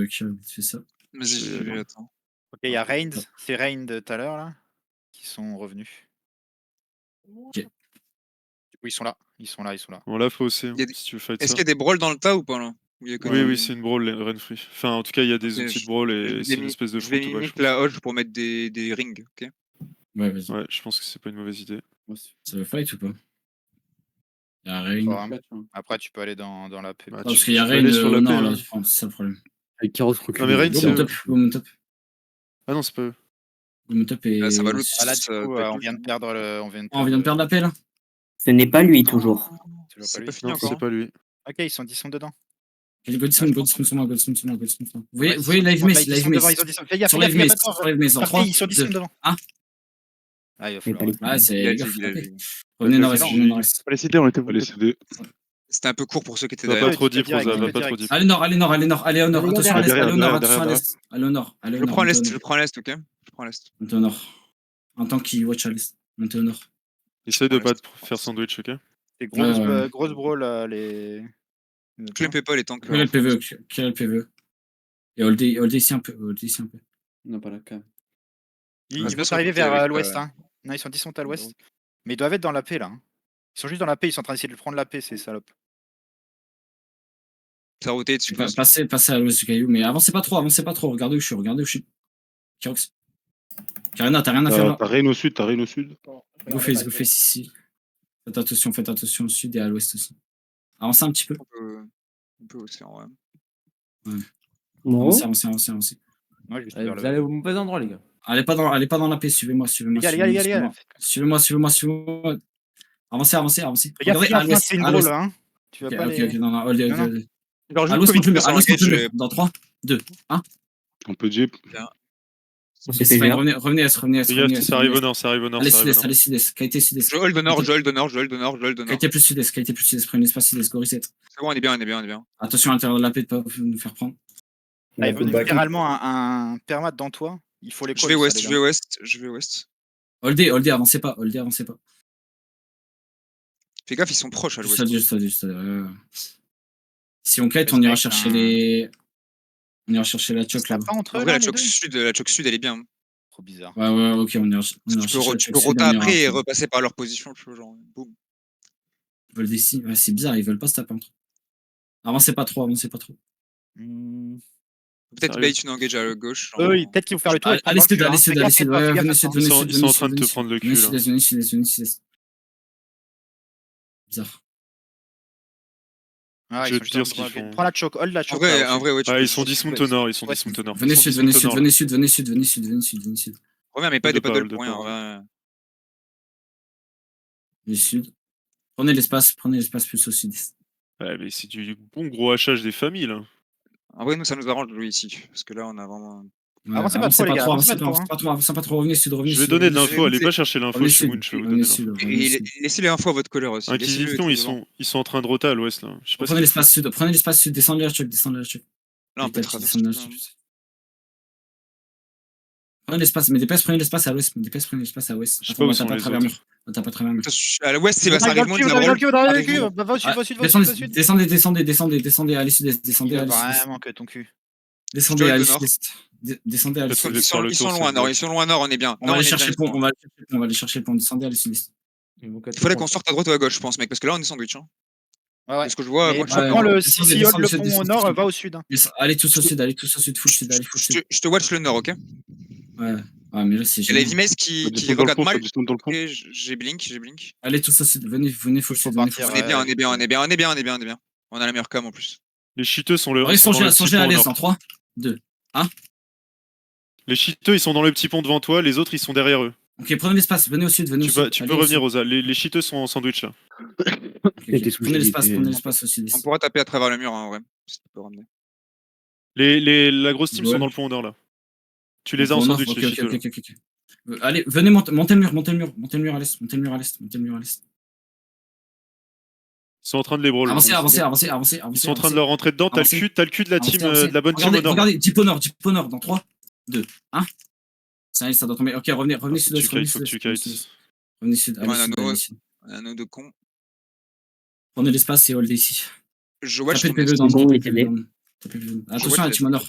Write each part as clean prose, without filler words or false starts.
Qui a fait ça. Vas-y, j'y vais, attends. Ok, il y a Reigns, c'est Reigns de tout à l'heure là, qui sont revenus. Ok. Du coup, ils sont là, ils sont là, ils sont là. On l'a fait aussi, Il y a des- si tu veux fight Est-ce ça. qu'il y a des brawls dans le tas ou pas là? Ou il y a que Oui, des- oui, c'est une brawl, Renfree. Enfin, en tout cas, il y a des Ok, outils de brawl je et vais c'est une mi- espèce de Je vais front to back, je mimique pense. la hodge pour mettre des rings, ok? Ouais, vas-y. Ouais, je pense que c'est pas une mauvaise idée. Ça veut fight ou pas? Il y a Rain. Enfin, après, tu peux aller dans la paix. Bah, Non, tu- parce qu'il y a tu peux Rain aller sur la au nord, paix, là, hein. je pense, c'est ça le problème. Avec Karos Non, recule. mais Rain, Go c'est mon eux. top, go mon top. Ah non, c'est pas eux. Go mon top et. Ah, ça va loot. Ah là, du Ça coup, va on loot. vient de perdre le. On vient de Oh, on vient de perdre la paix là. Ce n'est pas lui, toujours. Toujours C'est pas pas lui. fini Non, encore. c'est hein. pas lui. Ok, ils sont dedans. Godism sur moi, Godism sur moi, Godism sur moi. Vous Ouais, voyez ils Live sont- là, Mace, ils Live sont devant, Mace. ils ont 10 Fais gaffe, Sur fais Live gaffe, Mace, d'accord. sur Live Mace, en Parti, 3, ils sont 10 2, devant. 1. Ah, il va Mais pas falloir. les Ouais, c'est Il a les gars, dit, faut il a taper. dit. Revenez nord, c'est revenez nord. Pas les citer, on était On va les céder. C'était un peu court pour ceux qui étaient Va derrière. pas trop tu peux deep, Rosa, direct, va tu pas peux trop direct. deep. Allez nord, allez nord, allez nord, allez au nord. Allez, Attention à l'est, derrière, allez au nord, derrière, attention à l'est. Allez au nord, allez au Je nord. prends montez au l'est, nord. je prends l'est, ok? Je prends l'est. Montez au nord. En tant qu'il watch à l'est. Montez au nord. Essaye de Voilà, pas c'est- te faire sandwich, ok? C'est grosse, Ouais. grosse brawl, les. Je les fais pas les tanks. Qui a le PVE, qui a le PVE. Et hold ici un peu, hold ici un peu. On n'a pas la cam. Ils Ouais, vont bien sûr, arriver côté vers avec, l'ouest. Hein. Non, ils sont 10 à l'ouest. donc. Mais ils doivent être dans la paix là. Hein. Ils sont juste dans la paix, ils sont en train d'essayer de prendre la paix, ces salopes. Ça a roté dessus. de toute façon. Passez à l'ouest du caillou, mais avancez pas trop, regardez où je suis. Kirox. Karina, t'as rien à faire là. T'as Rain au sud, t'as Rain au sud. Go face ici. Faites attention au sud et à l'ouest aussi. Avancez un petit peu. On peut aussi en vrai. Bon. Avancez. Moi, juste Allez, vers vous le. allez au mauvais endroit, les gars. Allez pas dans la paix, suivez-moi. Les gars. Suivez-moi. Avancez. Les gars, Regardez à l'ouest. c'est une à l'ouest. brawl, hein. Tu vas Ok, pas les. non, hold. Non, non. Genre, À l'ouest contre le mur, dans 3, 2, 1. On peut jeep. On s'est fait vert. Revenez à S. Les gars, ça arrive au nord, ça arrive au nord, Allez ça arrive au nord. sud-est, qualité sud-est. Je hold au nord, je hold au nord. Qualité plus sud-est, prenez l'espace sud-est, go reset. C'est bon, on est bien. Attention à l'intérieur de la paix de pas nous faire prendre. Ah, il veut littéralement un permat dans toi. Il faut les Je vais ouest. Holdez, avancez pas. Fais gaffe, ils sont proches à l'ouest. Juste. Si on kite, on ira chercher les. On ira chercher la choc là-bas. En vrai, la choc sud, elle est bien. Trop bizarre. Ouais, ok, on ira Tu chercher la peux choc sud, rota on ira après et après. repasser par leur position, tu vois, genre, boum. Ils veulent des signes. Ouais, c'est bizarre, ils veulent pas se taper entre eux. Avancez pas trop. Peut-être Sérieux. bait une engage à gauche. genre. Peut-être qu'ils vont faire le tour. Allez sud, ouais, venez sud. Ils sont en train de te prendre le cul, là. Venez sud. Bizarre. Ah, Je vais te dire ce qu'ils font. Prends la choc, hold la En choc. vrai, ouais. tu Ah, peux- ils sont 10 au nord, Venez sud. Venez sud. Reviens, mais pas des Hold paddles pas, pour rien. hold ouais. Venez sud. Prenez l'espace plus au sud-est. Ouais, mais c'est du bon gros hachage des familles, là. En vrai, nous, ça nous arrange de jouer ici. Parce que là, on a vraiment. Ouais, Avancez pas trop, les gars, avancez avancez pas trop, revenez sud. Je vais donner de l'info, allez pas chercher l'info Revenez chez sud. Moon, je vais vous donner l'info. Et laissez les infos à votre couleur aussi. Inquisition, Laissez-le ils sont en train de rota à l'ouest, là. Je sais pas Prenez si- l'espace sud, descendez la choc. Là, on peut être Descendez la choc. Prenez l'espace, mais prenez l'espace à l'ouest. Prenez l'espace à l'ouest. Je sais pas où sont les travers autres. mur. On tape à travers mur. À l'ouest, ça arrive moins de la brawl. Va au sud. Descendez, allez sud-est, descendez, allez sud-est. Vraiment que ton cul. Descendez, Je allez vais au nord. sud-est. Descendez, allez Peut-être que sud-est. faire le Ils tour, sont c'est loin bon. nord, on est bien. On va aller chercher le pont, on va aller chercher le pont. Descendez, allez sud-est. Il faudrait qu'on sorte à droite ou à gauche, je pense, mec, parce que là, on est sandwich. Hein. Ouais. Parce que je vois, Mais moi, prends le. Si hold le pont au nord, va au sud. Allez tous au sud, full sud. Je te watch le nord, ok? Ouais, mais là c'est Il y a la génial. Vimace qui Descends dans le regarde pont, mal. ça descend dans le pont. Ok, j'ai blink. Allez tous au sud, venez full sud. partir, On est bien. On a la meilleure cam en plus. Les cheateux sont le. Allez, ils sont dans le petit songez à pont au l'aise nord. en 3, 2, 1. Les cheateux, ils sont dans le petit pont devant toi, les autres, ils sont derrière eux. Ok, prenez l'espace, venez au sud, Tu peux revenir, Rosa. Les cheateux sont en sandwich, là. Prenez l'espace au sud. On pourra taper à travers le mur, en vrai. Si tu peux ramener. La grosse team Ouais. sont dans le pont au nord, là. Tu les as en sandwich, les cheateux. là. Ok. Allez, venez montez le mur à l'est. Ils sont en train de les brawl. Avancez. Ils sont en train de leur rentrer dedans. T'as le cul de la team, Avancez. de la bonne team au nord. Regardez, Deep au nord, dans 3, 2, 1. Ça doit tomber. Ok, revenez sud. Faut que tu kites. Revenez sud, allez sud. Un autre de con. Prenez l'espace et hold ici. Je watch Tapez ton le PV dans le bon, pont. il était bien. Attention à la team au nord.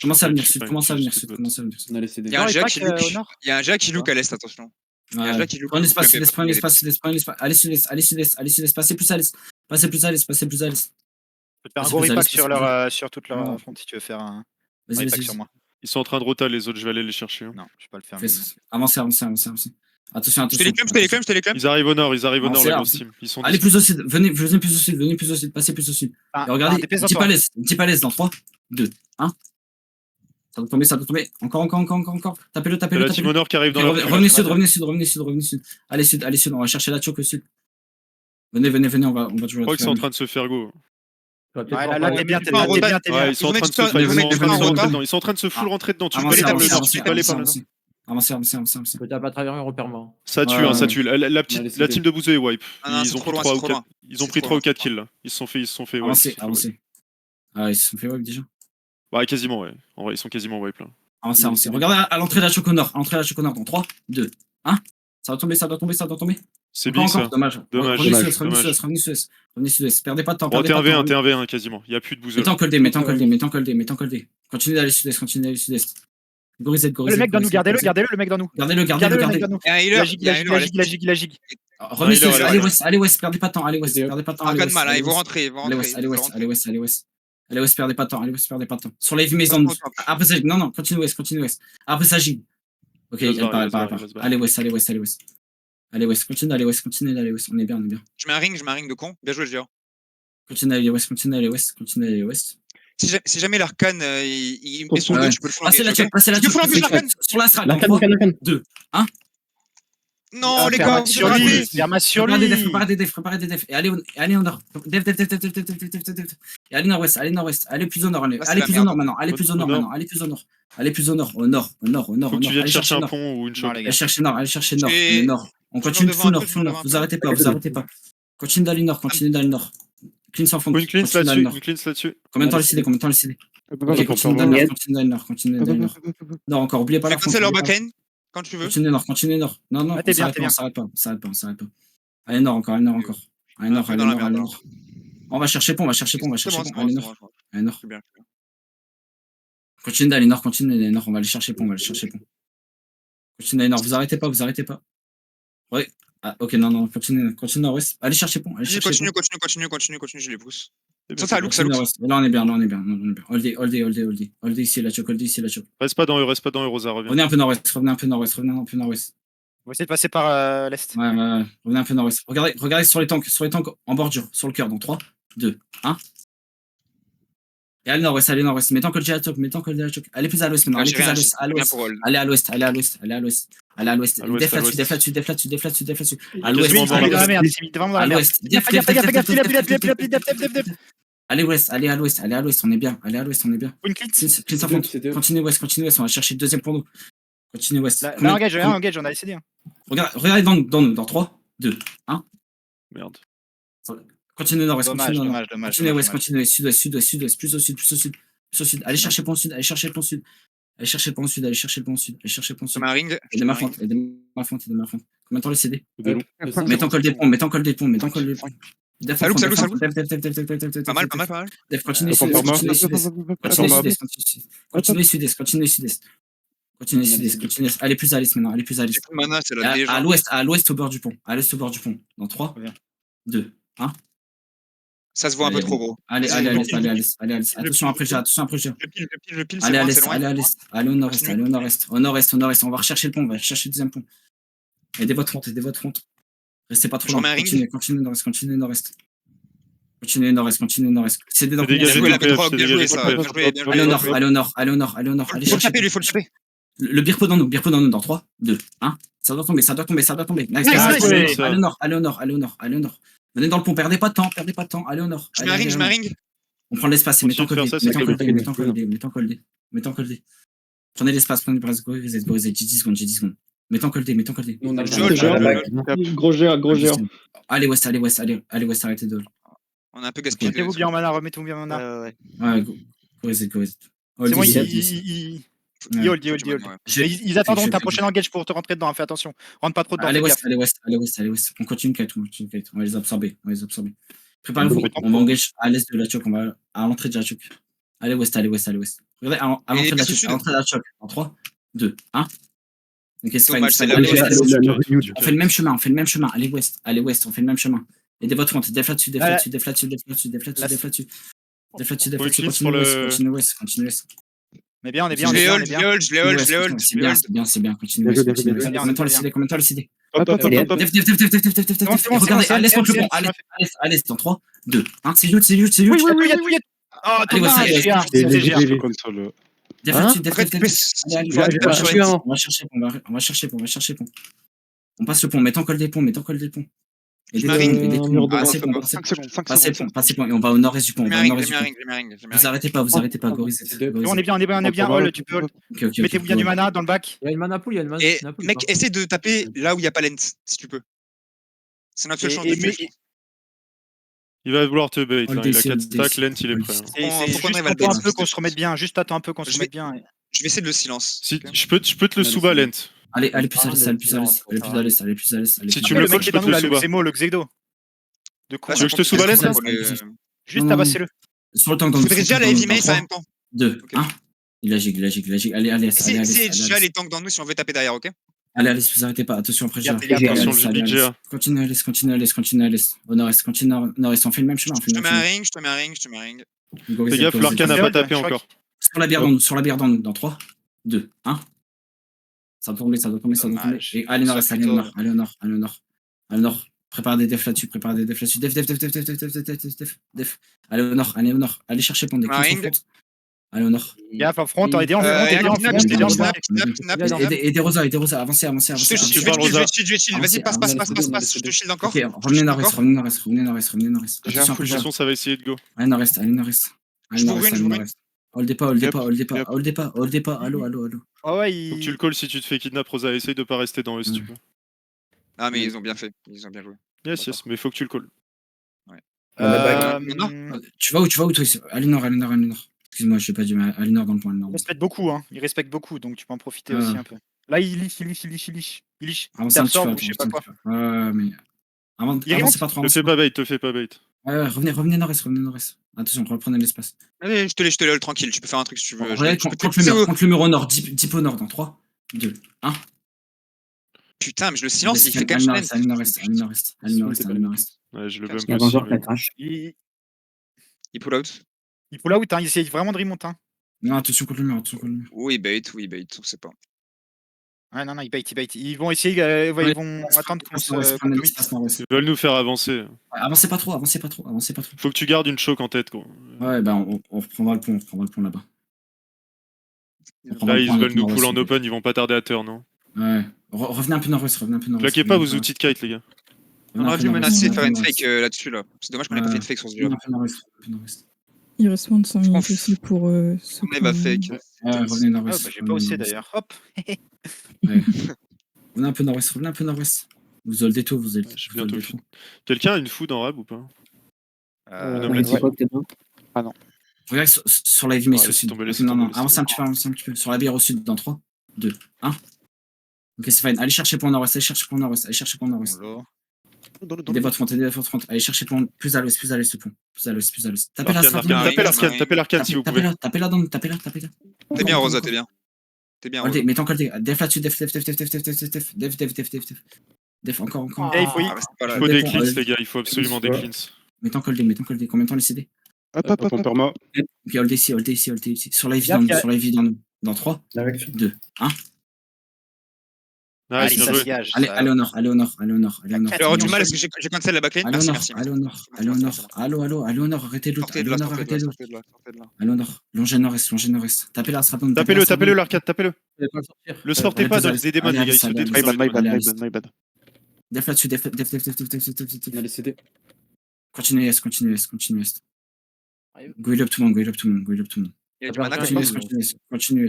Commencez à venir Je sais sud, pas, commencez à je venir sais sud, pas. commencez à venir sud. On a laissé des Il y a un Non, il Jack pack, qui au look. nord. Il y a un Jack qui look à l'est, attention. Il y a un Ouais. Jack qui look. Prenez l'espace, Donc, sud-est, prenez l'espace, sud-est, prenez l'espace. Allez sud-est, allez sud-est, allez sudest, passez plus à l'est. Passez plus à l'est, passez plus à l'est. Je peux te faire un Vas-y, gros vas-y, repack allez, sur, vas-y. sur toute Non. leur front si tu veux faire un Vas-y, repack vas-y. sur moi. Ils sont en train de rota, les autres, je vais aller les chercher. hein. Non, je vais pas le faire. Fais mais- ça. Avancez, avancez, avancez, avancez. Attention, Je te attention. les clame, je te les clame, je te les clame. Ils arrivent au nord, Non, la c'est grosse là. team. Ils sont Allez 10. plus au sud, venez plus au sud, venez plus au sud, passez plus au sud. Ah, Et regardez, DPS dans petit toi. palais dans 3, 2, 1. Ça doit tomber, ça doit tomber. Encore. Tapez-le, C'est tapez-le, la team tapez-le. au nord qui arrive dans la Revenez sud, revenez sud, revenez sud, revenez sud. Allez sud, on va chercher la choke au sud. Venez, on va jouer Je crois qu'ils sont en train de se faire go. Ouais, là, t'es bien, t'es pas en bien, t'es bien, t'es bien. Ouais, ils sont en train de se Vous faire mettez venez, pas ils sont en train de en se rentrer retard. dedans. Ils sont en train de se full rentrer dedans. Tu peux Avancez, aller par le avancez, nord, tu peux aller par le nord. avancez. Peut-être pas travers un repère-moi. Ça tue, Ouais, ça ouais. tue. La team de Bouzeux est wipe. Ah non, Ils c'est ont trop pris loin, 3 c'est ou trop 4. loin. Ils ont C'est pris trop 3 ou loin. 4 kills là. Ils se sont fait wipe. Avancez. Ah, ils se sont fait web déjà. Ouais, quasiment, ouais. En vrai, ils sont quasiment wipe là. Avancez. Regardez à l'entrée de la choke au nord. Dans 3, 2, 1. Ça doit tomber. C'est Encore, big ça. dommage. Dommage, Revenez sud-est. Perdez pas de temps. Oh, t'es Perdez 1v1, pas de t'es temps. 1v1 quasiment. Il y a plus de Bouzeux. Mettez en col D. Continuez d'aller sud-est. Gorizet. Le mec dans nous, gardez-le, le mec dans nous. Gardez-le. Gardez-le, le mec dans nous. Il y a un healer. Il y a un healer à l'est. La gigue. Revenez Non, il sud, est allez west, perdez pas de temps, allez west. Un cas de mal, hein, ils vont rentrer. Allez west, perdez pas de temps. Sur les maisons. Après ça, non, continue west. Après ça, gigue. Ok, Il va se elle barrer, part. il va se barrer. Allez west, continuez d'aller west. On est bien. Je mets un ring de con. Bien joué, Géant. Continuez d'aller west. Si jamais l'Arcane, il met son Ouais. deux, tu peux le flanquer. Passez la Tu peux choke. flanquer l'Arcane. Sur la strat. L'arcane. 2. Non, les gars, vous avez raté. Ferme sur lui. Préparez des defs. Et allez au nord. Dev. Et allez nord-ouest. Allez plus au nord. Là, c'est Allez la plus au merde. nord maintenant. Allez plus au nord. Au nord. Faut que tu viennes Allez chercher un nord. pont ou une Non, choc. les Allez gars. chercher nord. Et- Le nord. On Je continue devant full un peu, nord. Vous arrêtez pas. Continue d'aller nord. Clean sans fond. Faut une cleanse là-dessus. Combien de temps le CD Ok, continue d'aller nord. Non, encore, oubliez pas Fais la front. cancel leur backend quand tu veux. Continue nord. Non, Ah, t'es bien, on s'arrête pas. Allez nord encore. Allez nord. On va chercher pont. C'est bon, c'est bon, Allez c'est nord. bon. Allez nord. C'est bien. Continue d'aller nord. On va aller chercher pont. Continue d'aller nord. Vous arrêtez pas. Ouais. Ah, ok, non. Continue nord-ouest. Allez chercher pont. Continue, je les pousse. Ça look. Là, on est bien. Hold day ici, la choke. Reste pas dans eux, Rosa, reviens. Revenez un peu nord-ouest. On va essayer de passer par l'est. Ouais. Revenez un peu nord-ouest. Regardez sur les tanks en bordure, sur le cœur, dans 3, 2, 1. Et allez nord-ouest. Mettons que le jet choc. Allez plus à l'ouest maintenant. Allez à l'ouest. Allez à l'ouest. Def là-dessus. À l'ouest. Il est dans la merde, il est vraiment dans la À merde. l'ouest. Gaffe, def. Allez à l'ouest. On est bien. Une clean. Clean sans fond. Continue ouest. On va chercher le deuxième pour nous. Continue ouest. Là, engage, on a essayé. Regardez dans nous. Dans 3, 2, 1. Merde. Continue nord-ouest. Dommage. Continuez ouest, sud-ouest, plus au sud. Allez chercher le pont sud. Allez chercher le pont sud. C'est ma ring. Il est ma fonte. Combien de temps le CD De long. Mettons col des ponts. Def, Ça look. Def. Pas mal. Def, continue sud-est. Allez plus à l'est maintenant. J'ai plus de mana, c'est la déjà. À l'ouest au bord du pont. Dans 3, 2, 1. Ça se voit un peu trop gros. Allez à l'est. Attention après jet. Je pile, Allez à c'est loin. l'est. Allez au nord-est. Au nord-est. On va rechercher le pont. On va chercher le deuxième pont. Aidez votre front. Restez pas trop Je loin. remets un ring. Continuez nord-est. C'est dans Dégagez, Bien joué, la dégagez, P3, bien joué, ça. dégagez. Bien joué. Allez au nord. Allez Faut le chercher. taper, faut le taper. Le birpo dans nous. Dans 3, 2, 1. Ça doit tomber. Nice. Nice. Allez au nord. Venez dans le pont. Perdez pas de temps. Allez au nord. Je mets un ring. On prend l'espace et mettons Continue de col faire ça, Mettons col D. Prenez l'espace, Gorizet. 10 secondes. Mettons col D. On a Je- Gros géant. Allez west, arrêtez de. On a un peu gaspillé. Remettez-vous bien en mana, en mana. Ouais, Gorizet. C'est bon, Ouais. hold. Ils attendront ta prochaine engage pour te rentrer dedans, fais attention. Rentre pas trop dedans. Allez fais west. On continue kite. On va les absorber. Préparez-vous. On va engage à l'est de la choke. On va à l'entrée de la choke. Allez West, allez West, allez West. Regardez, à l'entrée de la choc, à l'entrée de la choc. En 3, 2, 1. Ok, c'est fine, Dommage, c'est c'est fine. la- On fait le même chemin, on fait le même chemin. Allez West, on fait le même chemin. Aidez votre front, déflate dessus, déflate dessus, déflate dessus, déflate dessus, déflate dessus, déflate dessus. Déflate dessus, déflate dessus, continue West, continue West. On est bien, on est bien, Je on est les bien, on hold, est je bien. les hold, je les hold, je les hold. C'est bien, c'est bien, c'est bien, continue West, Bien, continue bien, West. bien, Combien de temps le bien. CD, combien de temps le CD? Hop, hop, hop, hop, hop. Def. Regardez, c'est bon, laisse contre le c'est pont, bon, allez, dans 3, 2, 1. C'est huge, c'est huge, c'est huge. Oui, oui. Oh, Allez, dommage, West, GA. allez, C'est allez, GA. allez. Console. Déflate dessus, Après, déflate tu dessus. peux- Allez, tu vas j'ai taper pas sur touché les- un. on va chercher pont. On passe le pont, mettons col des ponts. Et des Maring. et des Mur de passez droite. pont, 5 secondes, 5 passez secondes. pont, et on va au nord-est du pont, J'ai mis un ring. Vous arrêtez pas, Gorizet. On est bien, on est bien. Hold, tu peux hold. Ok. Mettez-vous bien du mana dans le back. Il y a une mana pool, il y a une mana Et pool. mec, essaie de taper là où il n'y a pas lent, si tu peux. C'est notre seule chance de tuer. Il va vouloir te bait. All Il a DC, 4 stacks, Lent il est prêt. C'est Faut qu'on juste arrive à le attends un bait. peu qu'on se remette bien. Juste attends un peu qu'on se Je remette bien. Je vais essayer de le silence. Si, ok. je peux te le sous-bas, Lent. Allez, plus à l'est. Si tu me Le le mec calls, qui je est peux dans te nous le là, le sous-bas. Xemo, le Xedo. De quoi Tu veux que je te sous-bas, Lent là Juste Non, tabassez-le. Sur le tank, Faudrait déjà la heavy mace en même temps. 2, Ok. 1. Il a gig. Allez, C'est déjà les tanks dans nous si on veut taper derrière, ok? allez, vous arrêtez pas. Attention, après, Garde, j'ai. garde, garde. Attention, le GA. Continue à l'est. Au nord-est, continue nord-est. On fait le même chemin. Je te mets un ring, je te mets un ring. Fais gaffe, l'Arcane n'a pas tapé encore. Sur la bière dans nous. Dans 3, 2, 1. Ça doit tomber. Dommage. Et allez, nord-est, Ça, allez au nord. Prépare des defs là-dessus. Def. Allez au nord. Allez chercher pour des Ring. cleans. Allez au nord. Gaffe en front, aidez en front, aidez en front, Kidnap, aidez en front. kidnap. Et des Rosa, avancez. Je te shield, vas-y, passe. Je te shield encore. Ok, revenez nord-est. J'ai Attention, l'impression ça va essayer de go. allez nord-est. Je vous ruine. Holdez pas. Allô. Ah ouais, Faut que tu le calls si tu te fais kidnap, Rosa. Essaye de pas rester dans eux si tu peux. Ah, mais ils ont bien fait. Ils ont bien joué. Yes, mais faut que tu le calls. Tu vas où, toi? Allez nord. Excuse-moi, je sais pas du mal. Allez nord dans le point. Il respecte beaucoup, hein. Il respecte beaucoup, donc tu peux en profiter aussi un peu. Là, il liche. Il Avancez un petit t'absorbe peu. ou je sais pas quoi. Ouais, mais. Il Avancez pas trop. Te fais pas bait. Ouais, revenez nord-est. Attention, reprenez l'espace. Allez, je te le hold tranquille. Tu peux faire un truc si tu veux. Regardez, contre le mur au nord. Deep au nord dans 3, 2, 1. Putain, mais je le silence, il fait quand même Allez nord-est. Ouais, je le bump Il y a un joueur aussi. qui crash. Il pull out. pull out, hein. Il essaye vraiment de remonter. Hein. Non, attention contre le mur. Oui, il bait, on sait pas. Ouais, non, il bait. Ils vont essayer, ils vont attendre qu'on se compromise. Ils veulent nous faire avancer. Avancez pas trop. Faut que tu gardes une choke en tête, gros. Ouais, bah on reprendra le pont là-bas. Là, ils veulent nous pull en open, ils vont pas tarder à turn, non? Ouais. Revenez un peu nord-ouest. Claquez pas vos outils de kite, les gars. On aurait dû menacer de faire une fake là-dessus, là. C'est dommage qu'on ait pas fait une fake sur ce jeu. Il reste moins de 5 minutes aussi pour On va fake. Revenez Ah, nord-ouest. bah, j'ai pas osé d'ailleurs. Hop. Revenez un peu nord-ouest. Vous holdez tout, J'ai bientôt fini. Quelqu'un a une food en rab ou pas? Regarde sur la heavy mace Ouais, au laisse sud. tomber, laisse Non, tomber. avancez un petit peu. Sur la bière au sud dans 3, 2, 1. Ok, c'est fine. Allez chercher pour nord-ouest. Aidez votre front. Allez chercher pour plus à l'ouest le pont. Plus à l'ouest. Tapez L'arcane si vous pouvez. Tapez là. T'es bien, Rosa, t'es bien. Holdez, mettez encore des def là-dessus, def. Def, encore. Et il faut Ah, bah, c'est pas là. Il faut des cleans, les gars, il faut absolument des cleans. Mettez encore combien de temps les CD? Hop, on perma. Ok, hold ici. Sur la heavy dans nous. Dans 3, 2, 1. Allez, Nice, ça bien se joué. gage. Allez au nord. Alors, du mal, est-ce que j'ai cancel la backlane? Allez au Merci. nord. Allô, nord. Arrêtez de l'autre. Sortez de là. Allô, nord. Longez nord-est. Tapez là, Strapon. Tapez-le, l'arcade, tapez-le. Le sortez pas des démons, les gars, il se détruit. My bad. Def là-dessus, def. On a les CD. Continuez est. Go heal up tout le monde. Il y a du mana comme ça. Continuez.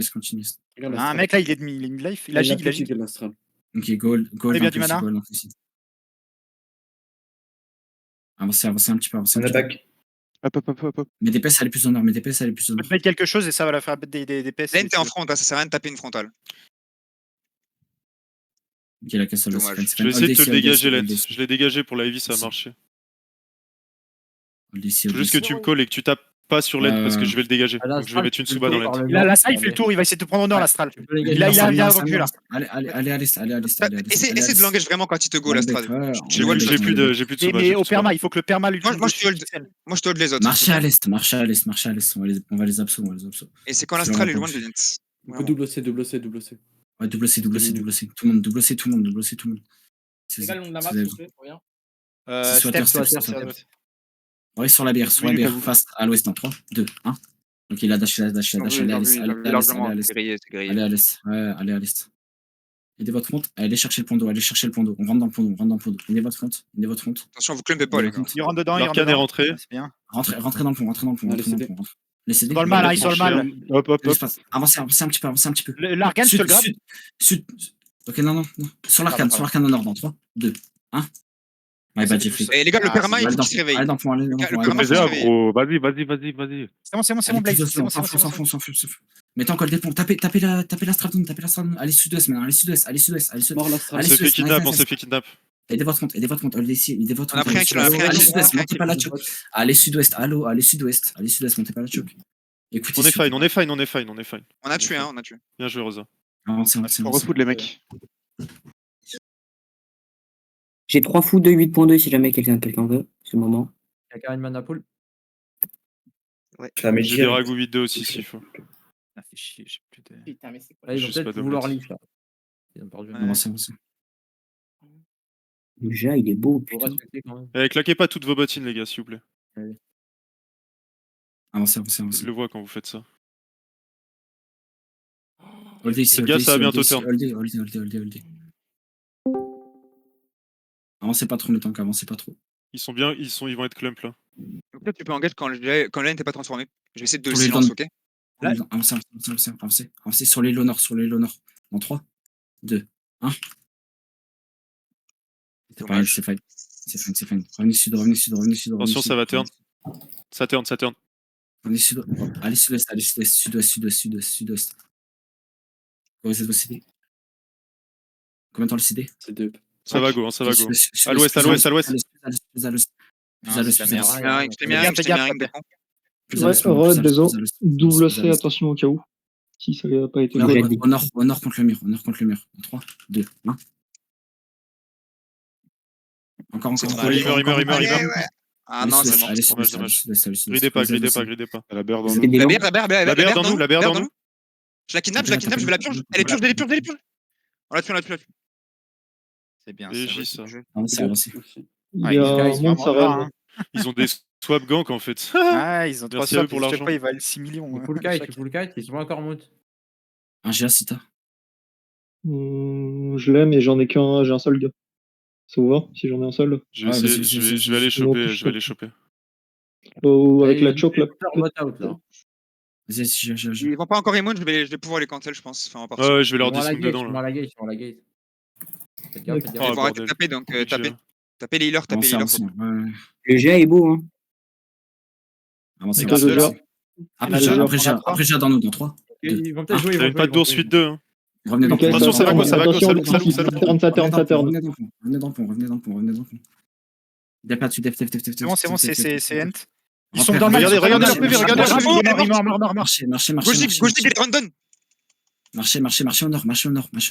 Un mec là, il est mid-life. Il a gig. Ok, goal. On est bien du mana. Avancez un petit peu. Hop. Mais DPS, allez plus au nord. Je peux te mettre quelque chose et ça va la faire des PS. Lane, t'es en front, ça sert à rien de taper une frontale. Ok, la casse Dommage. Je vais essayer de te le dégager, Lent. Je l'ai dégagé pour la heavy, ça a marché. Faut juste que tu me calls et que tu tapes pas sur l'aide parce que je vais le dégager. Donc je vais mettre une Suba dans l'aide. L'Astral, il fait le tour, il va essayer de te prendre honneur, l'Astral. Il a bien reculé là. Allez à l'est, allez à l'est. Essaie de l'engage vraiment quand il te go, l'Astral. J'ai plus de Suba. Mais au perma, il faut que le perma lui. Moi, je te hold les autres. Marchez à l'est. On va les abso. Et c'est quand l'Astral est loin de Lens. On peut double C. Ouais, double C. Tout le monde, double C, tout le monde. C'est quel le nom de la map, c'est- s'il te plaît, reviens. Step. Ouais, sur la bière, face à l'ouest en 3, 2, 1. Donc il a dash, allez à l'est. Allez à l'est. Aidez votre front, allez chercher le point d'eau, On rentre dans le point d'eau. Aidez votre front. Attention, vous clumpez pas, les gars. Il rentre dedans, L'arcane est rentré. C'est bien. Rentrez dans le pont. Laissez-les. Dans le mal, ils sont le mal. Hop. Avancez un petit peu. L'arcane, je te le gratte. Sud. Ok, non. Sur l'arcane au nord, dans 3, 2, 1. My bad, j'ai fait. Et les gars, le perma, il faut qu'il se réveille. Allez dans le pont. Vas-y. C'est bon, Blaze. S'enfuit. Mais tant col des ponts, tapez la stratone. Allez sud-ouest maintenant, allez sud-ouest. Mort l'Astral. On s'est fait kidnap. Aidez votre compte, aidez votre On a pris un kill, on a pris un Allez kill. sud-ouest, montez pas la choke. Allez sud-ouest, montez pas la choke. Écoutez. On est fine. On a tué. Bien joué, Rosa. Avancez. On refoot les mecs. J'ai 3 fous de 8.2 si jamais quelqu'un veut, ce moment. Quelqu'un a une mana pool. J'ai des ragots 8-2 aussi s'il faut. Ah, fait chier, j'ai plus de. Putain, mais c'est quoi? Là, ils vont Juste pas peut-être double vouloir hit. leaf là. Ils ont perdu. Avancez. Le jet, il est beau, Faut putain. respecter quand même. Claquez pas toutes vos bottines, les gars, s'il vous plaît. Avancez. Je le vois quand vous faites ça. Holdez ici, Les gars, ça va bientôt turn. Holdez. Avancez pas trop le temps, avancez pas trop. Ils vont être clump là. Donc là, tu peux engage quand la lane n'est pas transformée. Je vais essayer de Pour les silence, dons. ok? Avancez. Sur les low nord. Dans 3, 2, 1. C'est fine. Revenez sud. Attention, ça va turn. Ça turn. Revenez sud. Allez sud-ouest. Vous êtes au CD. Combien de temps le CD? C'est 2. Ça va go. À l'ouest. À l'ouest. Je désolé. Double C, attention au cas où. Si ça n'a pas été Au nord contre le mur. 3, 2, 1. Encore. Il meurt. Ah non, c'est mort. Allez, dommage. Gridez pas. La beurre dans C'est des La gens. bière dans nous. La bière dans nous. Je la kidnappe, je vais la purge. Elle est purge. On l'a purge. C'est bien. Et J, ça. Avancez. Il y a un monde, ça rêve. Ils ont des swap ganks en fait. Ah, ils ont 3 Merci à eux swaps pour je sais l'argent. pas, ils valent 6 millions. Full kite, ils sont encore mout. Un GA si t'as. Je l'aime et j'en ai qu'un, j'ai un seul gars. Ça vous va si j'en ai un seul? Je vais aller choper. Oh, avec la choke là. Vas-y, Ils vont pas encore immune, je vais pouvoir les cancel, je pense. Enfin, en partie. Ouais, je vais leur Ils vont à la dismount dedans gate, là. ils sont à la gate. Faites Ok. gaffe. Ils vont arrêter de taper, donc tapez les healers, Le jet est beau, hein. Avancez. Avec le GA. Après GA dans nous, dans 3. Ils vont peut-être jouer. T'avais pas de bourse 8-2. Hein. Revenez dans le Ok, pont. Attention, ça va go. Ça turn. Revenez dans le pont. Def là-dessus, def. C'est bon, c'est Ent. Ils Rentrez, sont dans le regardez, regardez regardez, leur PV, regardez, regardez leur mort. Marchez Gauche dig, il est random. au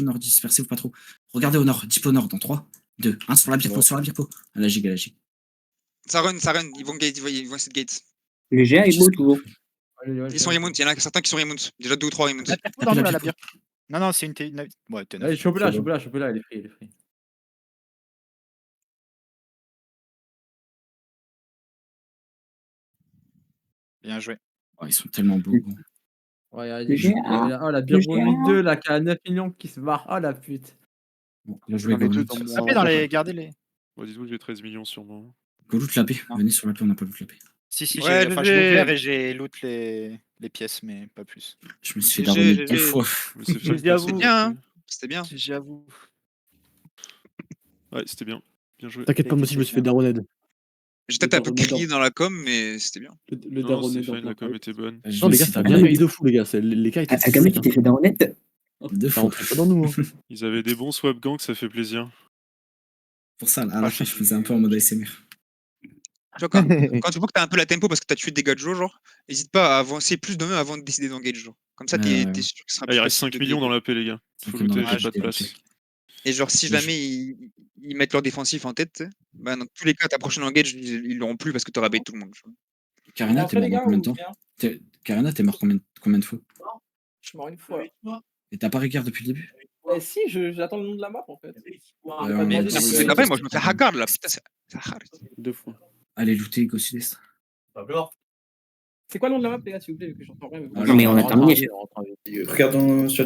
nord, dispersez-vous pas trop. Regardez au nord, deep au nord, dans 3, 2, 1, sur la bière peau. À la giga. Ça run, ils vont essayer de gate. Le jet est beau, toujours. Ils sont immune, il y en a certains qui sont immune. Déjà 2 ou 3 immunes. La bière. Non, c'est une ouais, Allez, chopez-la, il est free. Bien joué. Oh, ils sont tellement beaux. Ouais, Le la Birbonite 2 là qui a 9 millions qui se barre. Oh la pute. Bien joué, Tapez dans les. Gardez les. Bon, dites-vous que j'ai 13 millions sur moi. Go loot la paix. Venez sur la paix, on n'a pas loot la paix. Si, Ouais, j'ai ouvert et j'ai loot les pièces, mais pas plus. Je me suis fait darronner 2 fois. C'était bien, hein. C'était bien. J'avoue. Ouais, c'était bien. Bien joué. T'inquiète pas, moi aussi je me suis fait daroned. J'ai peut-être un peu crié dans la com, mais c'était bien. Le Non, daroned. c'est fine, la com était bonne. Non, les gars, ça a bien gagné de fou, les gars. Les cas étaient. Akame, tu t'es fait daronette? Deux Ça fois. rentrait pas dans nous. Hein. Ils avaient des bons swap ganks, ça fait plaisir. Pour ça, à la fin, je faisais un peu en mode ASMR. Tu vois, quand tu vois que t'as un peu la tempo parce que t'as tué des gars de genre, n'hésite pas à avancer plus de 1 avant de décider d'engage, genre. Comme ça, t'es sûr que ce sera Ah, il plus reste facile 5 de millions dans gagner. la paix, les gars. Faut Cinq millions looter, dans la j'ai pas de paix, place. Et genre, si Mais jamais ils mettent leur défensif en tête, tu sais, bah, dans tous les cas, ta prochaine engage, ils l'auront plus parce que t'auras bait tout le monde. Tu vois. Karina, t'es mort combien de temps Karina, t'es mort combien de fois? Je suis mort une fois. Et t'as pas regard depuis le début? Si, j'attends le nom de la map en fait. Mais après, moi, je me fais haggard là. Putain, c'est hard. 2 fois. Allez, looter Go Sud-Est. C'est quoi le nom de la map, les gars, s'il vous plaît, vu que j'entends rien. Ah, Non, mais on a terminé. Regarde sur